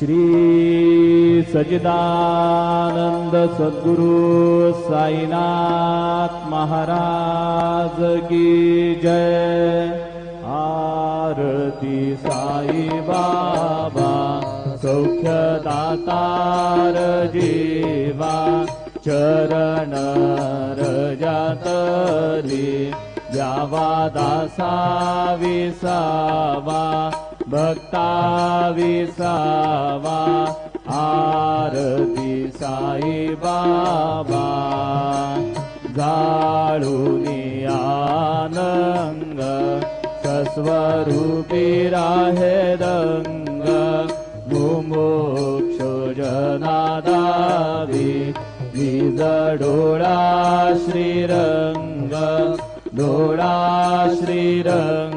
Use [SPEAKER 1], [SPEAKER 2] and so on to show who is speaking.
[SPEAKER 1] श्री सच्चिदानंद सद्गुरु साईनाथ महाराज की जय। आरती साई बाबा सौख्यदातार जीवा, चरण रजातली यावा दासा विसावा, भक्ता विसावा। आरती साई बाबा जाळूनी आनंद, सस्वरूपी राहे रंग। मुमुक्ष जनादावी निज डोळा श्रीरंग, डोळा श्रीरंग।